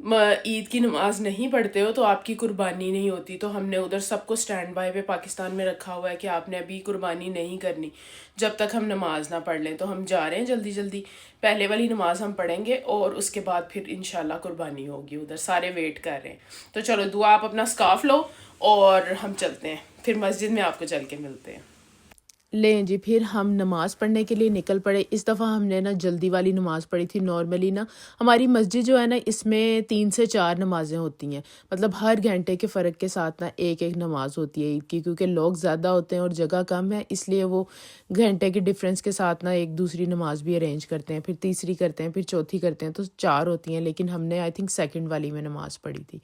عید کی نماز نہیں پڑھتے ہو تو آپ کی قربانی نہیں ہوتی. تو ہم نے ادھر سب کو سٹینڈ بائی پہ پاکستان میں رکھا ہوا ہے کہ آپ نے ابھی قربانی نہیں کرنی جب تک ہم نماز نہ پڑھ لیں. تو ہم جا رہے ہیں جلدی جلدی, پہلے والی نماز ہم پڑھیں گے اور اس کے بعد پھر انشاءاللہ قربانی ہوگی. ادھر سارے ویٹ کر رہے ہیں. تو چلو دعا, آپ اپنا سکارف لو اور ہم چلتے ہیں, پھر مسجد میں آپ کو چل کے ملتے ہیں. لیں جی, پھر ہم نماز پڑھنے کے لیے نکل پڑے. اس دفعہ ہم نے نا جلدی والی نماز پڑھی تھی. نارملی نا ہماری مسجد جو ہے نا اس میں 3 سے 4 نمازیں ہوتی ہیں, مطلب ہر گھنٹے کے فرق کے ساتھ نا ایک ایک نماز ہوتی ہے عید کی, کیونکہ لوگ زیادہ ہوتے ہیں اور جگہ کم ہے, اس لیے وہ گھنٹے کے ڈفرینس کے ساتھ نا ایک دوسری نماز بھی ارینج کرتے ہیں, پھر تیسری کرتے ہیں, پھر چوتھی کرتے ہیں, تو 4 ہوتی ہیں. لیکن ہم نے آئی تھنک سیکنڈ والی میں نماز پڑھی تھی,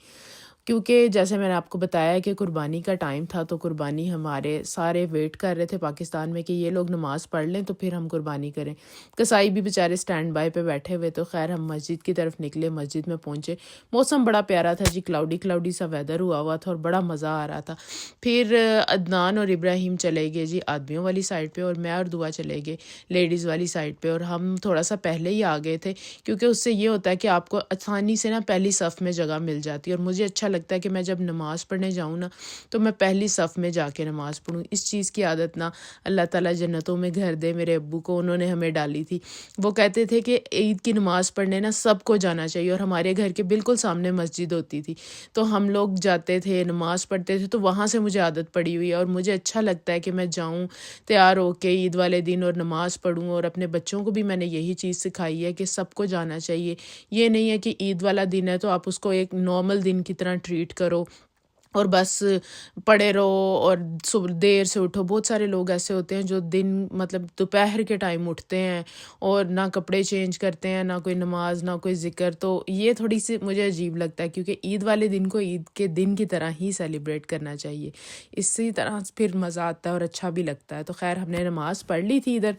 کیونکہ جیسے میں نے آپ کو بتایا کہ قربانی کا ٹائم تھا. تو قربانی ہمارے سارے ویٹ کر رہے تھے پاکستان میں کہ یہ لوگ نماز پڑھ لیں تو پھر ہم قربانی کریں. کسائی بھی بیچارے سٹینڈ بائی پہ بیٹھے ہوئے. تو خیر ہم مسجد کی طرف نکلے, مسجد میں پہنچے. موسم بڑا پیارا تھا جی, کلاؤڈی سا ویدر ہوا ہوا تھا اور بڑا مزہ آ رہا تھا. پھر عدنان اور ابراہیم چلے گئے جی آدمیوں والی سائڈ پہ, اور میں اور دعا چلے گئے لیڈیز والی سائڈ پہ. اور ہم تھوڑا سا پہلے ہی آ گئے تھے, کیونکہ اس سے یہ ہوتا ہے کہ آپ کو آسانی سے نا پہلی صف میں جگہ مل جاتی ہے. اور مجھے اچھا لگتا ہے کہ میں جب نماز پڑھنے جاؤں نا تو میں پہلی صف میں جا کے نماز پڑھوں. اس چیز کی عادت نا اللہ تعالیٰ جنتوں میں گھر دے میرے ابو کو, انہوں نے ہمیں ڈالی تھی. وہ کہتے تھے کہ عید کی نماز پڑھنے نا سب کو جانا چاہیے, اور ہمارے گھر کے بالکل سامنے مسجد ہوتی تھی. تو ہم لوگ جاتے تھے, نماز پڑھتے تھے, تو وہاں سے مجھے عادت پڑی ہوئی ہے. اور مجھے اچھا لگتا ہے کہ میں جاؤں تیار ہو کے عید والے دن اور نماز پڑھوں. اور اپنے بچوں کو بھی میں نے یہی چیز سکھائی ہے کہ سب کو جانا چاہیے. یہ نہیں ہے کہ عید والا دن ہے تو آپ اس کو ایک نارمل دن کی طرح ٹریٹ کرو اور بس پڑے رہو اور صبح دیر سے اٹھو. بہت سارے لوگ ایسے ہوتے ہیں جو دن مطلب دوپہر کے ٹائم اٹھتے ہیں اور نہ کپڑے چینج کرتے ہیں, نہ کوئی نماز, نہ کوئی ذکر. تو یہ تھوڑی سی مجھے عجیب لگتا ہے, کیونکہ عید والے دن کو عید کے دن کی طرح ہی سیلیبریٹ کرنا چاہیے. اسی طرح پھر مزہ آتا ہے اور اچھا بھی لگتا ہے. تو خیر ہم نے نماز پڑھ لی تھی ادھر,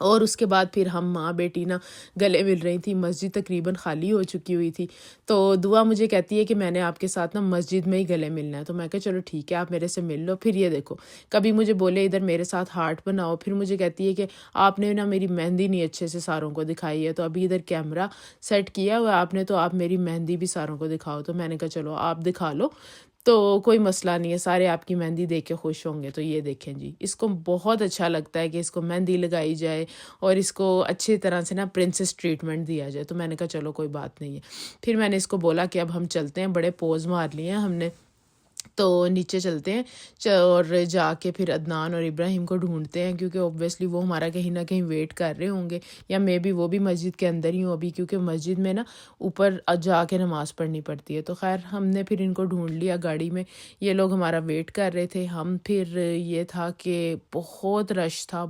اور اس کے بعد پھر ہم ماں بیٹی نا گلے مل رہی تھی. مسجد تقریباً خالی ہو چکی ہوئی تھی. تو دعا مجھے کہتی ہے کہ میں نے آپ کے ساتھ نا مسجد میں ہی گلے ملنا ہے. تو میں کہا چلو ٹھیک ہے, آپ میرے سے مل لو. پھر یہ دیکھو, کبھی مجھے بولے ادھر میرے ساتھ ہارٹ بناؤ, پھر مجھے کہتی ہے کہ آپ نے نا میری مہندی نہیں اچھے سے ساروں کو دکھائی ہے. تو ابھی ادھر کیمرہ سیٹ کیا ہوا آپ نے, تو آپ میری مہندی بھی ساروں کو دکھاؤ. تو میں نے کہا چلو آپ دکھا لو, تو کوئی مسئلہ نہیں ہے, سارے آپ کی مہندی دیکھ کے خوش ہوں گے. تو یہ دیکھیں جی, اس کو بہت اچھا لگتا ہے کہ اس کو مہندی لگائی جائے اور اس کو اچھی طرح سے نا پرنسس ٹریٹمنٹ دیا جائے. تو میں نے کہا چلو کوئی بات نہیں ہے. پھر میں نے اس کو بولا کہ اب ہم چلتے ہیں, بڑے پوز مار لیے ہیں ہم نے, تو نیچے چلتے ہیں اور جا کے پھر عدنان اور ابراہیم کو ڈھونڈتے ہیں, کیونکہ اوبویسلی وہ ہمارا کہیں نہ کہیں ویٹ کر رہے ہوں گے, یا مے بی وہ بھی مسجد کے اندر ہی ہوں ابھی, کیونکہ مسجد میں نا اوپر جا کے نماز پڑھنی پڑتی ہے. تو خیر ہم نے پھر ان کو ڈھونڈ لیا گاڑی میں, یہ لوگ ہمارا ویٹ کر رہے تھے. ہم پھر یہ تھا کہ بہت رش تھا,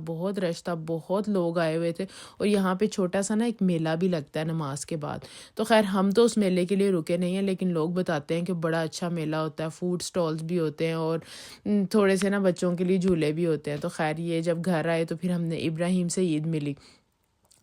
بہت لوگ آئے ہوئے تھے. اور یہاں پہ چھوٹا سا نا ایک میلہ بھی لگتا ہے نماز کے بعد. تو خیر ہم تو اس میلے کے لیے رکے نہیں ہیں, لیکن لوگ بتاتے ہیں کہ بڑا اچھا میلہ ہوتا ہے, فوڈ سٹالز بھی ہوتے ہیں اور تھوڑے سے نا بچوں کے لیے جھولے بھی ہوتے ہیں. تو خیر یہ جب گھر آئے تو پھر ہم نے ابراہیم سے عید ملی,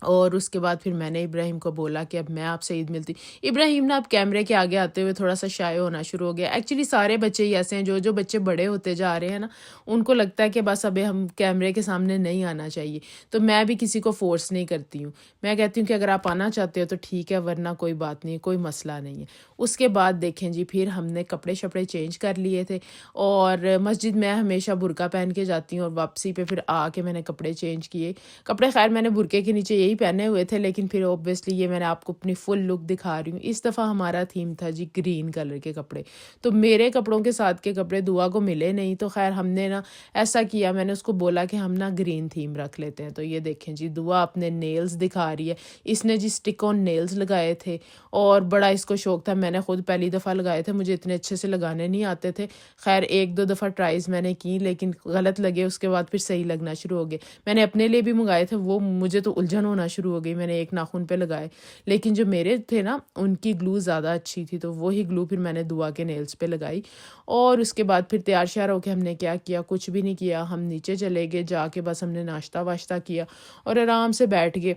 اور اس کے بعد پھر میں نے ابراہیم کو بولا کہ اب میں آپ سے عید ملتی. ابراہیم نا اب کیمرے کے آگے آتے ہوئے تھوڑا سا شائع ہونا شروع ہو گیا. ایکچولی سارے بچے ہی ایسے ہیں, جو بچے بڑے ہوتے جا رہے ہیں نا ان کو لگتا ہے کہ بس ابھی ہم کیمرے کے سامنے نہیں آنا چاہیے. تو میں بھی کسی کو فورس نہیں کرتی ہوں, میں کہتی ہوں کہ اگر آپ آنا چاہتے ہو تو ٹھیک ہے, ورنہ کوئی بات نہیں, کوئی مسئلہ نہیں ہے. اس کے بعد دیکھیں جی, پھر ہم نے کپڑے شپڑے چینج کر لیے تھے, اور مسجد میں ہمیشہ برقع پہن کے جاتی ہوں, اور واپسی پہ پھر آ کے میں نے کپڑے چینج کیے. کپڑے خیر میں نے برقعے کے نیچے یہی پہنے ہوئے تھے, لیکن پھر اوبویسلی یہ میں نے آپ کو اپنی فل لک دکھا رہی ہوں. اس دفعہ ہمارا تھیم تھا جی گرین کلر کے کپڑے, تو میرے کپڑوں کے ساتھ کے کپڑے دعا کو ملے نہیں. تو خیر ہم نے نا ایسا کیا, میں نے اس کو بولا کہ ہم نا گرین تھیم رکھ لیتے ہیں. تو یہ دیکھیں جی, دعا اپنے نیلز دکھا رہی ہے. اس نے جی سٹک آن نیلز لگائے تھے, اور بڑا اس کو شوق تھا. میں نے خود پہلی دفعہ لگائے تھے, مجھے اتنے اچھے سے لگانے نہیں آتے تھے. خیر 1-2 دفعہ ٹرائز میں نے کی, لیکن غلط لگے. اس کے بعد پھر صحیح لگنا شروع ہو گئے. میں نے اپنے لیے بھی منگائے تھے, وہ مجھے تو الجھن ہونا شروع ہو گئی. میں نے ایک ناخن پہ لگائے, لیکن جو میرے تھے نا ان کی گلو زیادہ اچھی تھی, تو وہی گلو پھر میں نے دعا کے نیلز پہ لگائی. اور اس کے بعد پھر تیار شیار ہو کے ہم نے کیا کیا, کچھ بھی نہیں کیا. ہم نیچے چلے گئے, جا کے بس ہم نے ناشتہ واشتہ کیا اور آرام سے بیٹھ گئے.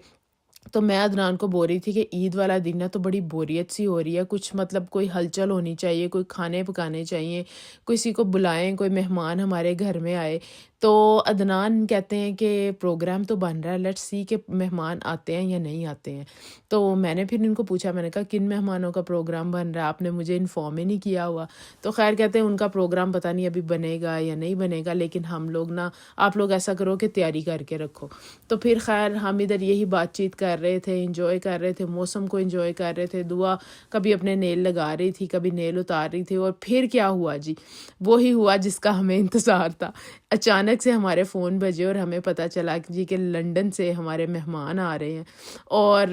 تو میں عدنان کو بول رہی تھی کہ عید والا دن ہے تو بڑی بوریت سی ہو رہی ہے, کچھ مطلب کوئی ہلچل ہونی چاہیے, کوئی کھانے پکانے چاہیے, کسی کو بلائیں, کوئی مہمان ہمارے گھر میں آئے. تو عدنان کہتے ہیں کہ پروگرام تو بن رہا ہے، لیٹس سی کہ مہمان آتے ہیں یا نہیں آتے ہیں۔ تو میں نے پھر ان کو پوچھا، میں نے کہا کن مہمانوں کا پروگرام بن رہا ہے، آپ نے مجھے انفارم ہی نہیں کیا ہوا۔ تو خیر کہتے ہیں ان کا پروگرام پتہ نہیں ابھی بنے گا یا نہیں بنے گا، لیکن ہم لوگ نا، آپ لوگ ایسا کرو کہ تیاری کر کے رکھو۔ تو پھر خیر ہم ادھر یہی بات چیت کر رہے تھے، انجوائے کر رہے تھے، موسم کو انجوائے کر رہے تھے۔ دعا کبھی اپنے نیل لگا رہی تھی، کبھی نیل اتار رہی تھی، اور پھر کیا ہوا جی، وہی ہوا جس کا ہمیں انتظار تھا۔ اچانک سے ہمارے فون بجے اور ہمیں پتہ چلا جی کہ لنڈن سے ہمارے مہمان آ رہے ہیں، اور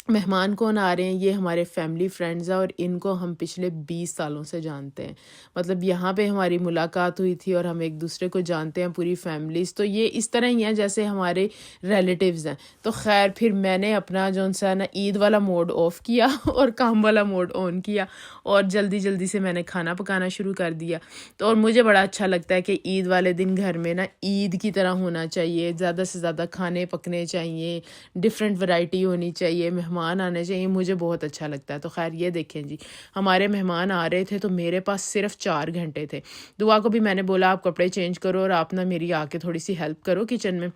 مہمان کون آ رہے ہیں، یہ ہمارے فیملی فرینڈز ہیں، اور ان کو ہم پچھلے 20 سالوں سے جانتے ہیں۔ مطلب یہاں پہ ہماری ملاقات ہوئی تھی اور ہم ایک دوسرے کو جانتے ہیں، پوری فیملیز۔ تو یہ اس طرح ہی ہیں جیسے ہمارے ریلیٹیوز ہیں۔ تو خیر پھر میں نے اپنا جو ہے نا عید والا موڈ آف کیا اور کام والا موڈ آن کیا، اور جلدی جلدی سے میں نے کھانا پکانا شروع کر دیا۔ تو اور مجھے بڑا اچھا لگتا ہے کہ عید والے دن گھر میں نا عید کی طرح ہونا چاہیے، زیادہ سے زیادہ کھانے پکنے چاہیے، ڈفرینٹ ورائٹی ہونی چاہیے، مہمان آنے چاہیے، مجھے بہت اچھا لگتا ہے۔ تو خیر یہ دیکھیں جی، ہمارے مہمان آ رہے تھے تو میرے پاس صرف 4 گھنٹے تھے۔ دعا کو بھی میں نے بولا آپ کپڑے چینج کرو اور آپ نا میری آ کے تھوڑی سی ہیلپ کرو کچن میں،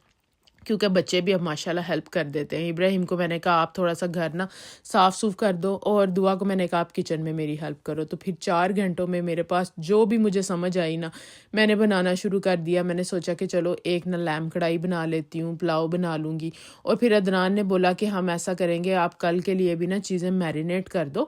کیونکہ بچے بھی اب ماشاءاللہ ہیلپ کر دیتے ہیں۔ ابراہیم کو میں نے کہا آپ تھوڑا سا گھر نا صاف سوف کر دو، اور دعا کو میں نے کہا آپ کچن میں میری ہیلپ کرو۔ تو پھر 4 گھنٹوں میں میرے پاس جو بھی مجھے سمجھ آئی نا، میں نے بنانا شروع کر دیا۔ میں نے سوچا کہ چلو ایک نا لیمب کڑھائی بنا لیتی ہوں، پلاؤ بنا لوں گی۔ اور پھر عدنان نے بولا کہ ہم ایسا کریں گے، آپ کل کے لیے بھی نا چیزیں میرینیٹ کر دو،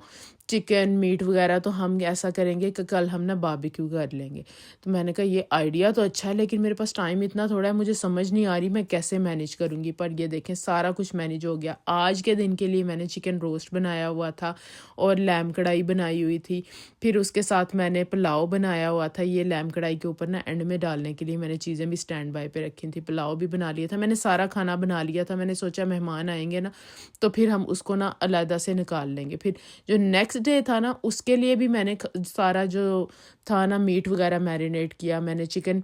چکن میٹ وغیرہ، تو ہم ایسا کریں گے کہ کل ہم نا باربیکیو کر لیں گے۔ تو میں نے کہا یہ آئیڈیا تو اچھا ہے، لیکن میرے پاس ٹائم اتنا تھوڑا ہے، مجھے سمجھ نہیں آ رہی میں کیسے مینیج کروں گی۔ پر یہ دیکھیں سارا کچھ مینیج ہو گیا۔ آج کے دن کے لیے میں نے چکن روسٹ بنایا ہوا تھا اور لیمب کڑھائی بنائی ہوئی تھی، پھر اس کے ساتھ میں نے پلاؤ بنایا ہوا تھا۔ یہ لیمب کڑھائی کے اوپر نا اینڈ میں ڈالنے کے لیے میں نے چیزیں بھی سٹینڈ بائی پہ رکھی تھی، پلاؤ بھی بنا لیا تھا، میں نے سارا کھانا بنا لیا تھا۔ میں نے سوچا مہمان آئیں گے نا تو پھر ہم اس کو نا علیحدہ سے نکال لیں گے۔ پھر جو نیکسٹ ڈے تھا نا، اس کے لیے بھی میں نے سارا جو تھا نا میٹ وغیرہ میرینیٹ کیا۔ میں نے چکن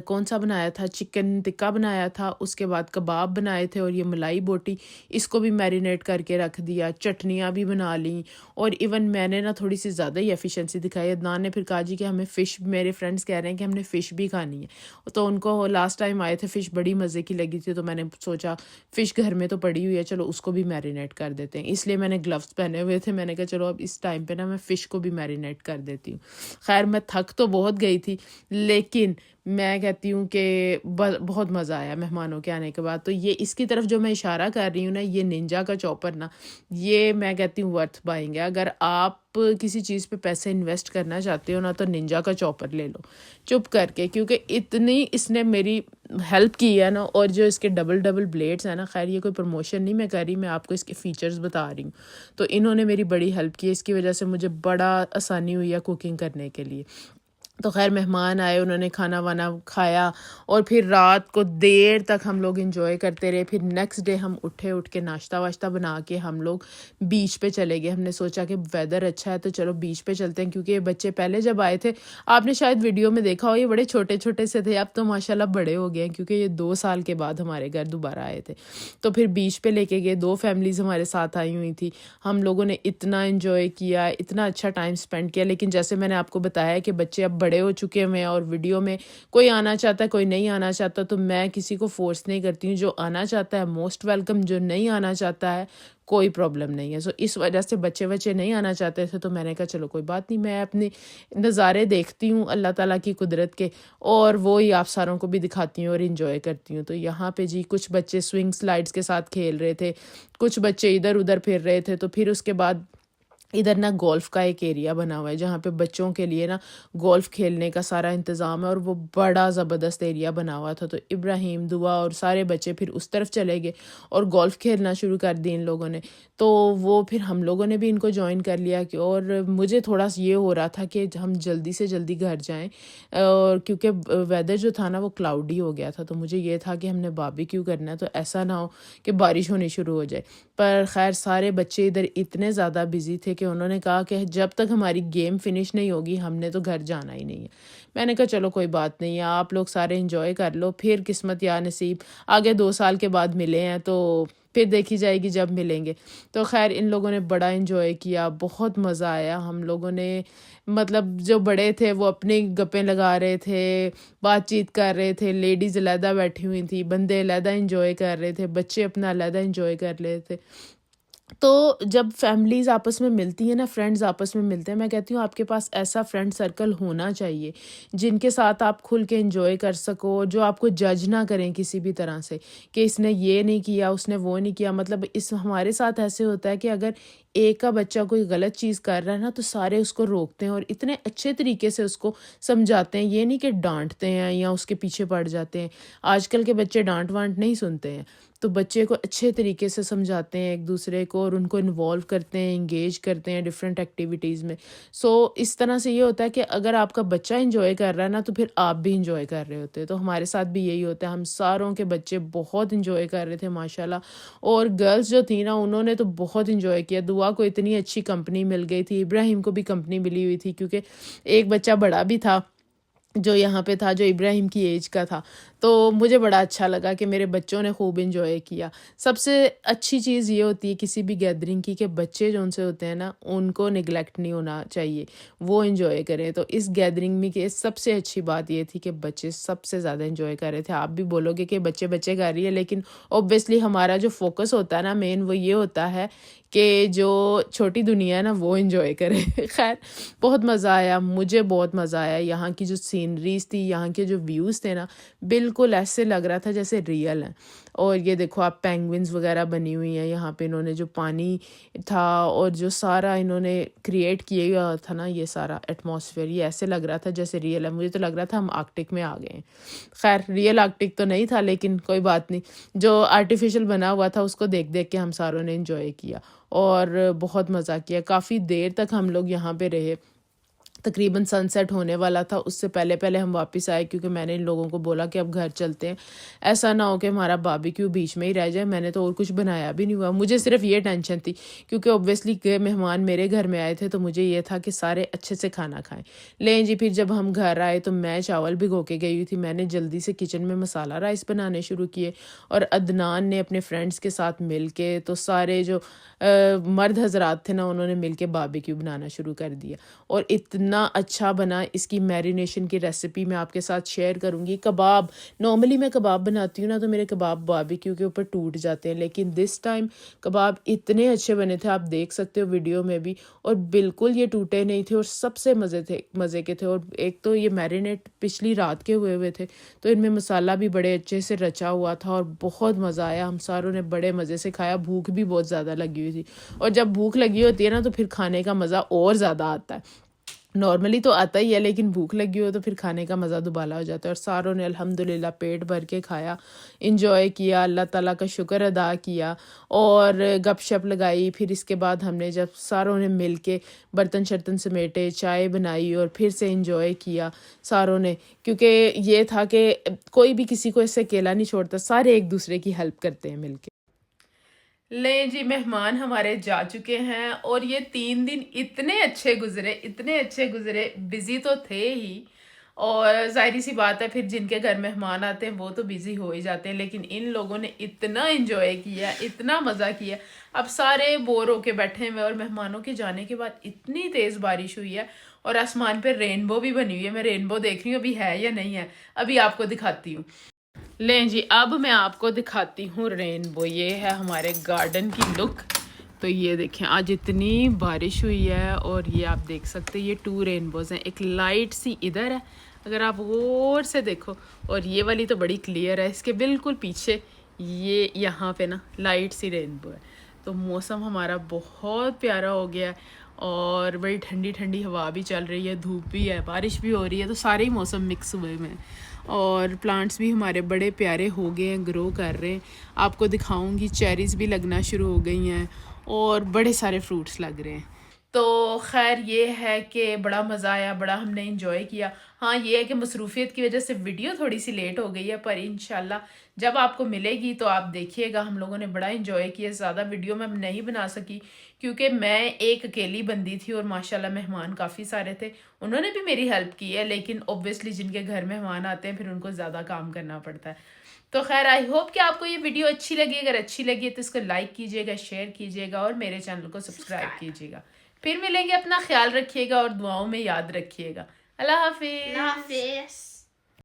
کون سا بنایا تھا، چکن ٹکا بنایا تھا، اس کے بعد کباب بنائے تھے، اور یہ ملائی بوٹی، اس کو بھی میرینیٹ کر کے رکھ دیا۔ چٹنیاں بھی بنا لیں، اور ایون میں نے نا تھوڑی سی زیادہ ہی ایفیشنسی دکھائی۔ عدنان نے پھر کہا جی کہ ہمیں فش، میرے فرینڈس کہہ رہے ہیں کہ ہم نے فش بھی کھانی ہے، تو ان کو لاسٹ ٹائم آئے تھے فش بڑی مزے کی لگی تھی، تو میں نے سوچا فش گھر میں تو پڑی ہوئی ہے، چلو اس کو بھی میرینیٹ کر دیتے ہیں۔ اس لیے میں نے گلوز پہنے ہوئے تھے، میں نے کہا چلو اب اس ٹائم پہ نا میں فش کو بھی میرینیٹ کر دیتی ہوں۔ خیر میں تھک تو بہت گئی تھی، لیکن میں کہتی ہوں کہ بہت مزہ آیا مہمانوں کے آنے کے بعد۔ تو یہ اس کی طرف جو میں اشارہ کر رہی ہوں نا، یہ ننجا کا چاپر نا، یہ میں کہتی ہوں ورتھ بائنگ ہے۔ اگر آپ کسی چیز پہ پیسے انویسٹ کرنا چاہتے ہو نا، تو ننجا کا چاپر لے لو چپ کر کے، کیونکہ اتنی اس نے میری ہیلپ کی ہے نا۔ اور جو اس کے ڈبل بلیڈز ہیں نا، خیر یہ کوئی پروموشن نہیں میں کر رہی، میں آپ کو اس کے فیچرز بتا رہی ہوں۔ تو انہوں نے میری بڑی ہیلپ کی، اس کی وجہ سے مجھے بڑا آسانی ہوئی ہے کوکنگ کرنے کے لیے۔ تو خیر مہمان آئے، انہوں نے کھانا وانا کھایا، اور پھر رات کو دیر تک ہم لوگ انجوائے کرتے رہے۔ پھر نیکسٹ ڈے ہم اٹھ کے ناشتہ واشتہ بنا کے ہم لوگ بیچ پہ چلے گئے۔ ہم نے سوچا کہ ویدر اچھا ہے تو چلو بیچ پہ چلتے ہیں، کیونکہ یہ بچے پہلے جب آئے تھے، آپ نے شاید ویڈیو میں دیکھا ہو، یہ بڑے چھوٹے چھوٹے سے تھے، اب تو ماشاءاللہ بڑے ہو گئے ہیں، کیونکہ یہ 2 سال کے بعد ہمارے گھر دوبارہ آئے تھے۔ تو پھر بیچ پہ لے کے گئے، 2 فیملیز ہمارے ساتھ آئی ہوئی تھی، ہم لوگوں نے اتنا انجوائے کیا، اتنا اچھا ٹائم اسپینڈ کیا۔ لیکن جیسے میں نے آپ کو بتایا کہ بچے اب بڑے ہو چکے ہوئے ہیں، اور ویڈیو میں کوئی آنا چاہتا ہے، کوئی نہیں آنا چاہتا، تو میں کسی کو فورس نہیں کرتی ہوں۔ جو آنا چاہتا ہے موسٹ ویلکم، جو نہیں آنا چاہتا ہے کوئی پرابلم نہیں ہے۔ سو اس وجہ سے بچے نہیں آنا چاہتے تھے، تو میں نے کہا چلو کوئی بات نہیں، میں اپنے نظارے دیکھتی ہوں اللہ تعالیٰ کی قدرت کے، اور وہی آپ ساروں کو بھی دکھاتی ہوں اور انجوائے کرتی ہوں۔ تو یہاں پہ جی کچھ بچے سوئنگ سلائڈس کے ساتھ کھیل رہے تھے، کچھ بچے ادھر ادھر پھر رہے تھے۔ تو پھر اس کے بعد ادھر نا گولف کا ایک ایریا بنا ہوا ہے، جہاں پہ بچوں کے لیے نا گولف کھیلنے کا سارا انتظام ہے، اور وہ بڑا زبردست ایریا بنا ہوا تھا۔ تو ابراہیم، دعا اور سارے بچے پھر اس طرف چلے گئے اور گولف کھیلنا شروع کر دی ان لوگوں نے۔ تو وہ پھر ہم لوگوں نے بھی ان کو جوائن کر لیا، اور مجھے تھوڑا سا یہ ہو رہا تھا کہ ہم جلدی سے جلدی گھر جائیں، اور کیونکہ ویدر جو تھا نا وہ کلاؤڈی ہو گیا تھا، تو مجھے یہ تھا کہ ہم نے باربیکیو کرنا ہے، تو ایسا نہ ہو کہ بارش ہونی شروع ہو جائے۔ پر خیر سارے بچے ادھر اتنے زیادہ بزی تھے کہ انہوں نے کہا کہ جب تک ہماری گیم فنش نہیں ہوگی ہم نے تو گھر جانا ہی نہیں ہے۔ میں نے کہا چلو کوئی بات نہیں ہے، آپ لوگ سارے انجوائے کر لو، پھر قسمت یا نصیب آگے 2 سال کے بعد ملے ہیں تو پھر دیکھی جائے گی جب ملیں گے. تو خیر ان لوگوں نے بڑا انجوائے کیا, بہت مزہ آیا. ہم لوگوں نے مطلب جو بڑے تھے وہ اپنی گپیں لگا رہے تھے, بات چیت کر رہے تھے, لیڈیز علیحدہ بیٹھی ہوئی تھیں, بندے علیحدہ انجوائے کر رہے تھے, بچے اپنا علیحدہ انجوائے کر رہے تھے. تو جب فیملیز آپس میں ملتی ہیں نا, فرینڈز آپس میں ملتے ہیں, میں کہتی ہوں آپ کے پاس ایسا فرینڈ سرکل ہونا چاہیے جن کے ساتھ آپ کھل کے انجوائے کر سکو, جو آپ کو جج نہ کریں کسی بھی طرح سے کہ اس نے یہ نہیں کیا, اس نے وہ نہیں کیا. مطلب ہمارے ساتھ ایسے ہوتا ہے کہ اگر ایک کا بچہ کوئی غلط چیز کر رہا ہے نا تو سارے اس کو روکتے ہیں اور اتنے اچھے طریقے سے اس کو سمجھاتے ہیں. یہ نہیں کہ ڈانٹتے ہیں یا اس کے پیچھے پڑ جاتے ہیں. آج کل کے بچے ڈانٹ وانٹ نہیں سنتے ہیں, تو بچے کو اچھے طریقے سے سمجھاتے ہیں ایک دوسرے کو اور ان کو انوالو کرتے ہیں, انگیج کرتے ہیں ڈفرینٹ ایکٹیویٹیز میں. سو اس طرح سے یہ ہوتا ہے کہ اگر آپ کا بچہ انجوائے کر رہا ہے نا تو پھر آپ بھی انجوائے کر رہے ہوتے ہیں. تو ہمارے ساتھ بھی یہی ہوتا ہے, ہم ساروں کے بچے بہت انجوائے کر رہے تھے ماشاءاللہ. اور گرلز جو تھی نا انہوں نے تو بہت انجوائے کیا. دعا کو اتنی اچھی کمپنی مل گئی تھی, ابراہیم کو بھی کمپنی ملی ہوئی تھی کیونکہ ایک بچہ بڑا بھی تھا جو یہاں پہ تھا, جو ابراہیم کی ایج کا تھا. تو مجھے بڑا اچھا لگا کہ میرے بچوں نے خوب انجوائے کیا. سب سے اچھی چیز یہ ہوتی ہے کسی بھی گیدرنگ کی کہ بچے جو ان سے ہوتے ہیں نا ان کو نگلیکٹ نہیں ہونا چاہیے, وہ انجوائے کریں. تو اس گیدرنگ میں کہ سب سے اچھی بات یہ تھی کہ بچے سب سے زیادہ انجوائے کر رہے تھے. آپ بھی بولو گے کہ بچے بچے کر رہی ہے, لیکن اوبویسلی ہمارا جو فوکس ہوتا ہے نا مین, وہ یہ ہوتا ہے کہ جو چھوٹی دنیا ہے نا وہ انجوائے کرے. خیر بہت مزہ آیا, مجھے بہت مزہ آیا. یہاں کی جو سینریز تھی, یہاں کے جو ویوز تھے نا, بالکل ایسے لگ رہا تھا جیسے ریئل ہیں. اور یہ دیکھو آپ پینگوئنز وغیرہ بنی ہوئی ہیں یہاں پہ, انہوں نے جو پانی تھا اور جو سارا انہوں نے کریٹ کیا ہوا تھا نا, یہ سارا ایٹماسفیئر, یہ ایسے لگ رہا تھا جیسے ریئل ہے. مجھے تو لگ رہا تھا ہم آرکٹک میں آ گئے ہیں. خیر ریئل آرکٹک تو نہیں تھا, لیکن کوئی بات نہیں, جو آرٹیفیشل بنا ہوا تھا اس کو دیکھ دیکھ کے ہم ساروں نے انجوائے کیا اور بہت مزہ کیا. کافی دیر تک ہم لوگ یہاں پہ رہے, تقریباً سن سیٹ ہونے والا تھا, اس سے پہلے پہلے ہم واپس آئے کیونکہ میں نے ان لوگوں کو بولا کہ اب گھر چلتے ہیں, ایسا نہ ہو کہ ہمارا باربیکیو بیچ میں ہی رہ جائے. میں نے تو اور کچھ بنایا بھی نہیں ہوا, مجھے صرف یہ ٹینشن تھی کیونکہ اوبویسلی مہمان میرے گھر میں آئے تھے تو مجھے یہ تھا کہ سارے اچھے سے کھانا کھائیں. لیں جی, پھر جب ہم گھر آئے تو میں چاول بھگو کے گئی ہوئی تھی, میں نے جلدی سے کچن میں مسالہ رائس بنانے شروع کیے اور عدنان نے اپنے فرینڈس کے ساتھ مل کے, تو سارے جو مرد حضرات تھے نا انہوں نے مل کے باربیکیو بنانا شروع کر دیا اور اتنا اچھا بنا. اس کی میرینیشن کی ریسیپی میں آپ کے ساتھ شیئر کروں گی. کباب, نارملی میں کباب بناتی ہوں نا تو میرے کباب باربیکیو کے اوپر ٹوٹ جاتے ہیں, لیکن دس ٹائم کباب اتنے اچھے بنے تھے, آپ دیکھ سکتے ہو ویڈیو میں بھی, اور بالکل یہ ٹوٹے نہیں تھے اور سب سے مزے کے تھے. اور ایک تو یہ میرینیٹ پچھلی رات کے ہوئے تھے تو ان میں مسالہ بھی بڑے اچھے سے رچا ہوا تھا اور بہت مزہ آیا. ہم ساروں نے بڑے مزے سے کھایا, بھوک بھی بہت زیادہ لگی ہوئی تھی, اور جب بھوک لگی ہوتی ہے نا تو پھر کھانے کا مزہ اور زیادہ آتا ہے. نارملی تو آتا ہی ہے, لیکن بھوک لگی ہو تو پھر کھانے کا مزہ دوبالا ہو جاتا ہے. اور ساروں نے الحمدللہ پیٹ بھر کے کھایا, انجوائے کیا, اللہ تعالیٰ کا شکر ادا کیا اور گپ شپ لگائی. پھر اس کے بعد ہم نے جب ساروں نے مل کے برتن شرتن سمیٹے, چائے بنائی اور پھر سے انجوائے کیا ساروں نے, کیونکہ یہ تھا کہ کوئی بھی کسی کو ایسے اکیلا نہیں چھوڑتا, سارے ایک دوسرے کی ہیلپ کرتے ہیں مل کے. لیں جی, مہمان ہمارے جا چکے ہیں اور یہ 3 دن اتنے اچھے گزرے. بزی تو تھے ہی, اور ظاہری سی بات ہے پھر جن کے گھر مہمان آتے ہیں وہ تو بزی ہو ہی جاتے ہیں, لیکن ان لوگوں نے اتنا انجوائے کیا, اتنا مزہ کیا. اب سارے بور ہو کے بیٹھے ہوئے, اور مہمانوں کے جانے کے بعد اتنی تیز بارش ہوئی ہے اور آسمان پہ رینبو بھی بنی ہوئی ہے. میں رینبو دیکھ رہی ہوں ابھی ہے یا نہیں ہے, ابھی آپ کو دکھاتی ہوں. لیں جی, اب میں آپ کو دکھاتی ہوں رینبو. یہ ہے ہمارے گارڈن کی لک. تو یہ دیکھیں آج اتنی بارش ہوئی ہے اور یہ آپ دیکھ سکتے ہیں, یہ 2 رینبوز ہیں. ایک لائٹ سی ادھر ہے اگر آپ غور سے دیکھو, اور یہ والی تو بڑی کلیئر ہے. اس کے بالکل پیچھے یہ یہاں پہ نا لائٹ سی رینبو ہے. تو موسم ہمارا بہت پیارا ہو گیا ہے اور بڑی ٹھنڈی ٹھنڈی ہوا بھی چل رہی ہے, دھوپ بھی ہے, بارش بھی ہو رہی ہے, تو سارے ہی موسم مکس ہوئے ہوئے ہیں. اور پلانٹس بھی ہمارے بڑے پیارے ہو گئے ہیں, گرو کر رہے ہیں. آپ کو دکھاؤں گی, چیریز بھی لگنا شروع ہو گئی ہیں اور بڑے سارے فروٹس لگ رہے ہیں. تو خیر یہ ہے کہ بڑا مزہ آیا, بڑا ہم نے انجوائے کیا. ہاں یہ ہے کہ مصروفیت کی وجہ سے ویڈیو تھوڑی سی لیٹ ہو گئی ہے, پر انشاءاللہ جب آپ کو ملے گی تو آپ دیکھیے گا. ہم لوگوں نے بڑا انجوائے کیا. زیادہ ویڈیو میں نہیں بنا سکی کیونکہ میں ایک اکیلی بندی تھی اور ماشاءاللہ مہمان کافی سارے تھے. انہوں نے بھی میری ہیلپ کی ہے, لیکن اوبویسلی جن کے گھر مہمان آتے ہیں پھر ان کو زیادہ کام کرنا پڑتا ہے. تو خیر آئی ہوپ کہ آپ کو یہ ویڈیو اچھی لگی. اگر اچھی لگی تو اس کو لائک کیجیے گا, شیئر کیجیے گا اور میرے چینل کو سبسکرائب کیجیے گا. پھر ملیں گے, اپنا خیال رکھیے گا اور دعاؤں میں یاد رکھیے گا. اللہ حافظ. اللہ حافظ.